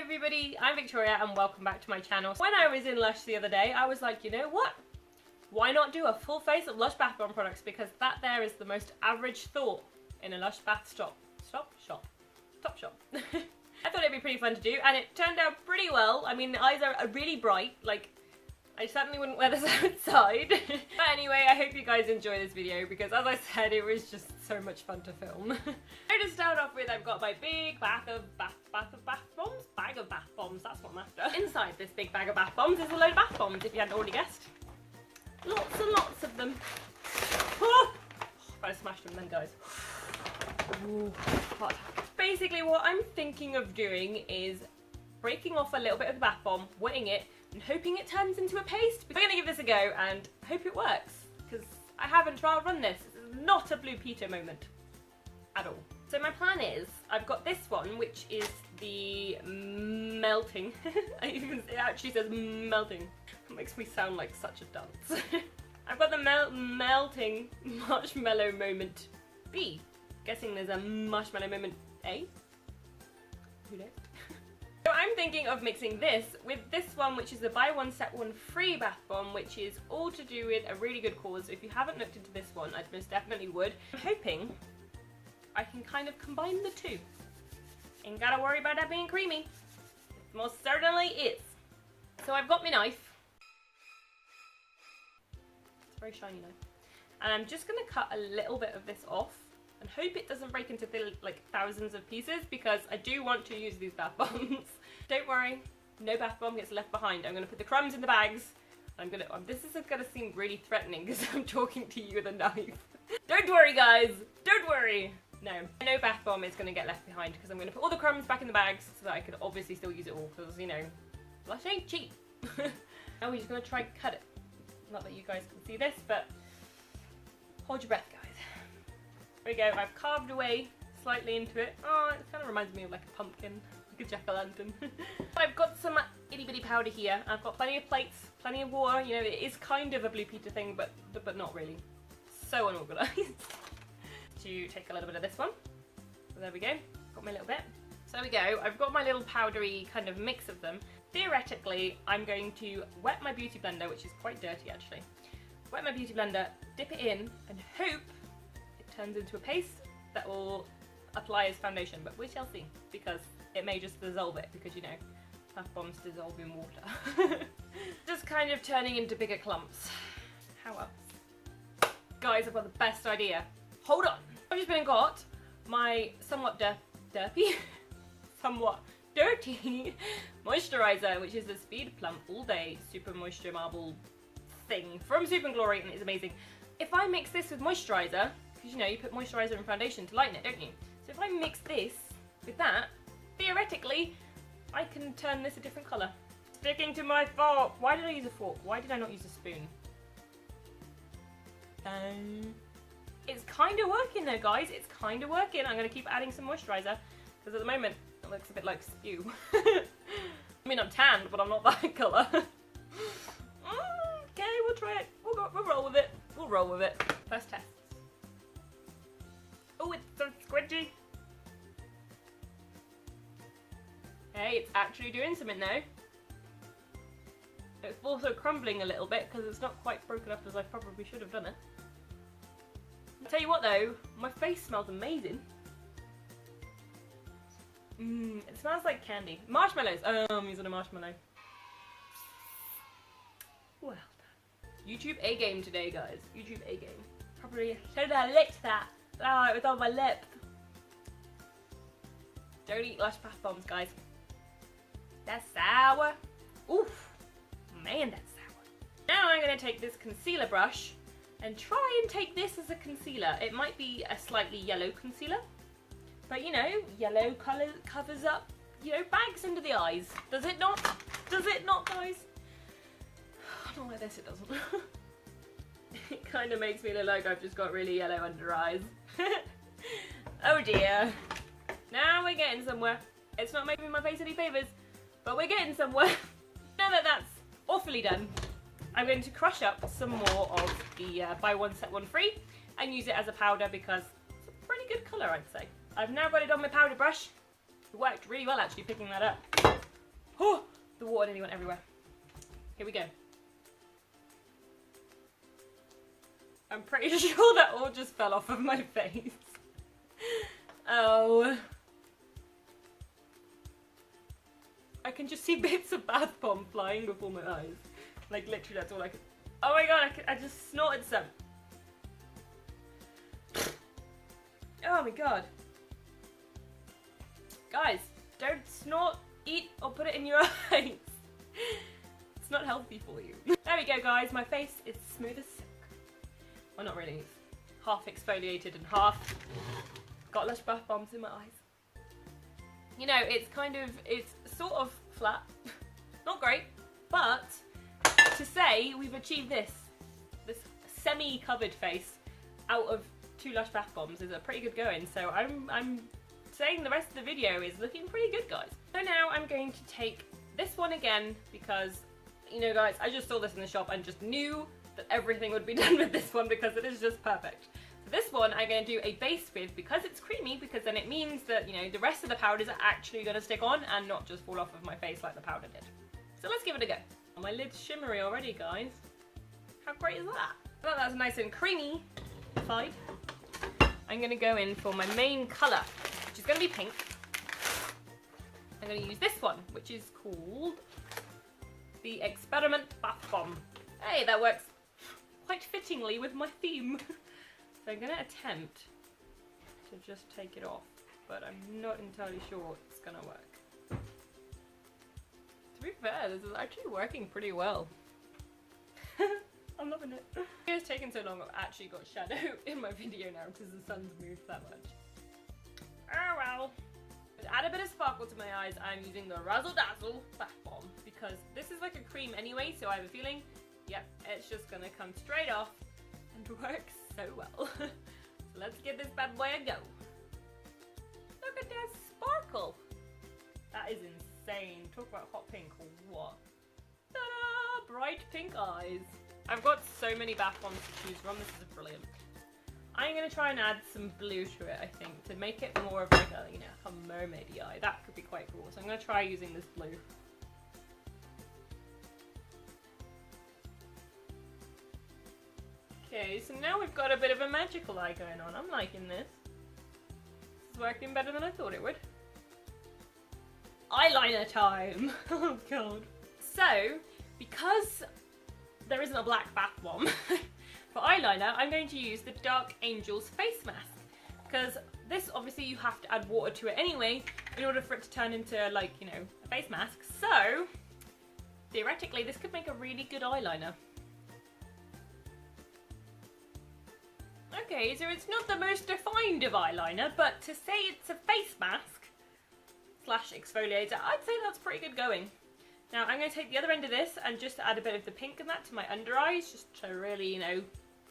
everybody, I'm Victoria and welcome back to my channel. When I was in LUSH the other day, I was like, you know what? Why not do a full face of LUSH bath bomb products? Because that there is the most average thought in a LUSH bath shop. I thought it'd be pretty fun to do and it turned out pretty well. I mean, the eyes are really bright, like I certainly wouldn't wear this outside. But anyway, I hope you guys enjoy this video because as I said, it was just so much fun to film. So to start off with, I've got my big bag of bath bombs, that's what I'm after. Inside this big bag of bath bombs is a load of bath bombs, if you hadn't already guessed. Lots and lots of them. Oh, I smashed them then, guys. Ooh, hot. Basically what I'm thinking of doing is breaking off a little bit of the bath bomb, wetting it, and hoping it turns into a paste. We're going to give this a go and hope it works, because I haven't trial run this. This is not a Blue Peter moment at all. So my plan is, I've got this one, which is the melting. It actually says melting. It makes me sound like such a dunce. I've got the melting marshmallow moment B. Guessing there's a marshmallow moment A? Who knows? So I'm thinking of mixing this with this one, which is the buy one set one free bath bomb, which is all to do with a really good cause. If you haven't looked into this one, I most definitely would. I'm hoping I can kind of combine the two. Ain't gotta worry about that being creamy. It most certainly is. So I've got my knife. It's a very shiny knife. And I'm just gonna cut a little bit of this off and hope it doesn't break into like thousands of pieces because I do want to use these bath bombs. Don't worry, no bath bomb gets left behind. I'm gonna put the crumbs in the bags. This is gonna seem really threatening because I'm talking to you with a knife. Don't worry guys, don't worry. No bath bomb is gonna get left behind because I'm gonna put all the crumbs back in the bags so that I can obviously still use it all because, you know, LUSH ain't cheap. Now we're just gonna try and cut it. Not that you guys can see this, but hold your breath, guys. There we go, I've carved away slightly into it. Oh, it kind of reminds me of like a pumpkin, like a jack-o'-lantern. I've got some itty bitty powder here. I've got plenty of plates, plenty of water. You know, it is kind of a Blue Peter thing, but not really. So unorganised. To take a little bit of this one. So there we go, got my little bit. So there we go, I've got my little powdery kind of mix of them. Theoretically, I'm going to wet my beauty blender, which is quite dirty actually. Wet my beauty blender, dip it in, and hope turns into a paste that will apply as foundation, but we shall see because it may just dissolve it because, you know, bath bombs dissolve in water. Just kind of turning into bigger clumps. How else? Guys, I've got the best idea. Hold on. I've just been and got my somewhat dirty moisturizer, which is the Speed Plump All Day Super Moisture Marble thing from Super Glory, and it's amazing. If I mix this with moisturizer, because you know you put moisturizer and foundation to lighten it, don't you? So if I mix this with that, theoretically I can turn this a different colour. Sticking to my fork. Why did I use a fork? Why did I not use a spoon? It's kind of working though, guys. It's kind of working. I'm going to keep adding some moisturizer because at the moment it looks a bit like spew. I mean, I'm tanned, but I'm not that colour. Okay, we'll try it. We'll roll with it. We'll roll with it. First test. Oh, it's so squidgy. Hey, it's actually doing something now. It's also crumbling a little bit because it's not quite broken up as I probably should have done it. I'll tell you what though, my face smells amazing. It smells like candy. Marshmallows. I'm using a marshmallow. Well done. YouTube A game today, guys. YouTube A game. Probably should have licked that. Oh, it was on my lip. Don't eat LUSH bath bombs, guys. That's sour. Oof. Man, that's sour. Now I'm going to take this concealer brush and try and take this as a concealer. It might be a slightly yellow concealer. But you know, yellow colour covers up, you know, bags under the eyes. Does it not? Does it not, guys? Not like this, it doesn't. It kind of makes me look like I've just got really yellow under eyes. Oh dear. Now we're getting somewhere. It's not making my face any favours, but we're getting somewhere. Now that that's awfully done, I'm going to crush up some more of the buy one set one free and use it as a powder because it's a pretty good colour, I'd say. I've now got it on my powder brush. It worked really well actually picking that up. Oh, the water nearly went everywhere. Here we go. I'm pretty sure that all just fell off of my face. Oh. I can just see bits of bath bomb flying before my eyes. Like literally that's all I could. Oh my god, I just snorted some. Oh my god. Guys, don't snort, eat, or put it in your eyes. It's not healthy for you. There we go guys, my face is smooth as silk. Well, not really. It's half exfoliated and half got Lush bath bombs in my eyes. You know, it's sort of flat. Not great, but to say we've achieved this semi-covered face out of 2 Lush bath bombs is a pretty good going. So I'm saying the rest of the video is looking pretty good, guys. So now I'm going to take this one again because, you know guys, I just saw this in the shop and just knew that everything would be done with this one because it is just perfect. So this one I'm going to do a base with because it's creamy, because then it means that, you know, the rest of the powders are actually going to stick on and not just fall off of my face like the powder did. So let's give it a go. Oh, my lid's shimmery already, guys. How great is that? Well, that's nice and creamy. Fine. I'm going to go in for my main colour, which is going to be pink. I'm going to use this one, which is called the Experiment Bath Bomb. Hey, that works quite fittingly with my theme. So I'm going to attempt to just take it off, but I'm not entirely sure it's going to work. To be fair, this is actually working pretty well. I'm loving it. It's taken so long, I've actually got shadow in my video now because the sun's moved that much. Oh well. To add a bit of sparkle to my eyes, I'm using the Razzle Dazzle Bath Bomb because this is like a cream anyway, so I have a feeling, yep, it's just gonna come straight off and work so well. So let's give this bad boy a go. Look at that sparkle. That is insane. Talk about hot pink or what? Ta-da! Bright pink eyes. I've got so many bath bombs to choose from. This is brilliant. I'm going to try and add some blue to it, I think, to make it more of like a, you know, a mermaidy eye. That could be quite cool. So I'm going to try using this blue. Okay, so now we've got a bit of a magical eye going on. I'm liking this. This is working better than I thought it would. Eyeliner time! Oh god. So, because there isn't a black bath bomb, for eyeliner, I'm going to use the Dark Angels face mask. Because this, obviously, you have to add water to it anyway in order for it to turn into, like, you know, a face mask. So, theoretically, this could make a really good eyeliner. Okay, so it's not the most defined of eyeliner, but to say it's a face mask slash exfoliator, I'd say that's pretty good going. Now I'm going to take the other end of this and just add a bit of the pink in that to my under eyes, just to really, you know,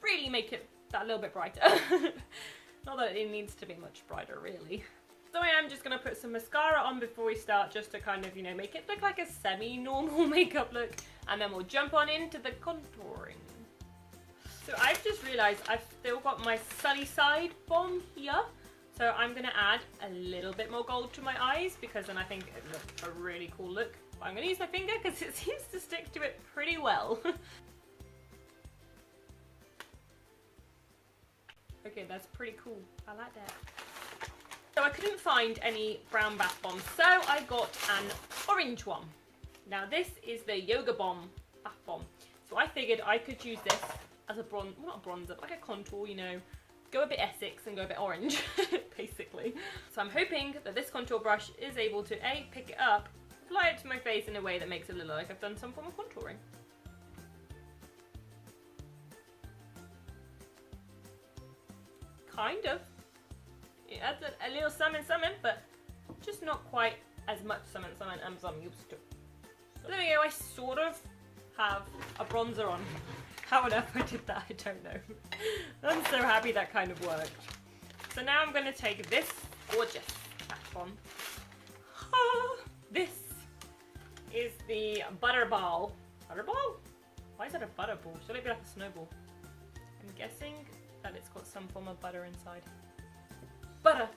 really make it that little bit brighter. Not that it needs to be much brighter, really. So I am just going to put some mascara on before we start, just to kind of, you know, make it look like a semi-normal makeup look, and then we'll jump on into the contouring. So I've just realised I've still got my sunny side bomb here. So I'm going to add a little bit more gold to my eyes because then I think it looks a really cool look. But I'm going to use my finger because it seems to stick to it pretty well. Okay, that's pretty cool. I like that. So I couldn't find any brown bath bombs, so I got an orange one. Now this is the Yoga Bomb bath bomb. So I figured I could use this as a bronze, well, not a bronzer, but like a contour, you know. Go a bit Essex and go a bit orange, basically. So I'm hoping that this contour brush is able to A, pick it up, apply it to my face in a way that makes it look like I've done some form of contouring. Kind of. It adds a little something, but just not quite as much something as I'm used to. So there we go, I sort of have a bronzer on. How on earth I did that, I don't know. I'm so happy that kind of worked. So now I'm going to take this gorgeous bath bomb. This is the Butterball. Butterball? Why is it a butterball? Should it be like a snowball? I'm guessing that it's got some form of butter inside. Butter!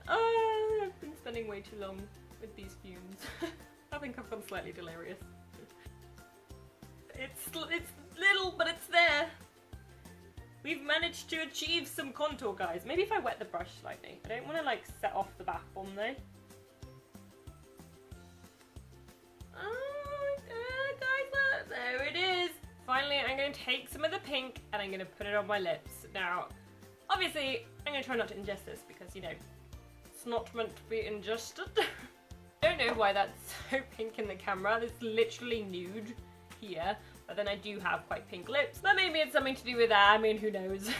Oh, I've been spending way too long with these fumes. I think I've gone slightly delirious. It's little, but it's there. We've managed to achieve some contour, guys. Maybe if I wet the brush slightly. I don't want to like set off the bath bomb though. Guys, look, there it is. Finally, I'm going to take some of the pink and I'm going to put it on my lips. Now, obviously, I'm going to try not to ingest this because, you know, it's not meant to be ingested. I don't know why that's so pink in the camera. It's literally nude here, but then I do have quite pink lips. But maybe it's something to do with that. I mean, who knows?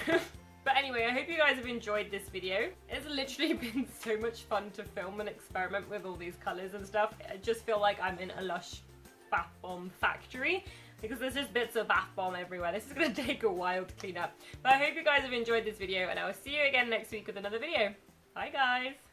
But anyway, I hope you guys have enjoyed this video. It's literally been so much fun to film and experiment with all these colours and stuff. I just feel like I'm in a Lush bath bomb factory because there's just bits of bath bomb everywhere. This is going to take a while to clean up. But I hope you guys have enjoyed this video and I will see you again next week with another video. Bye guys!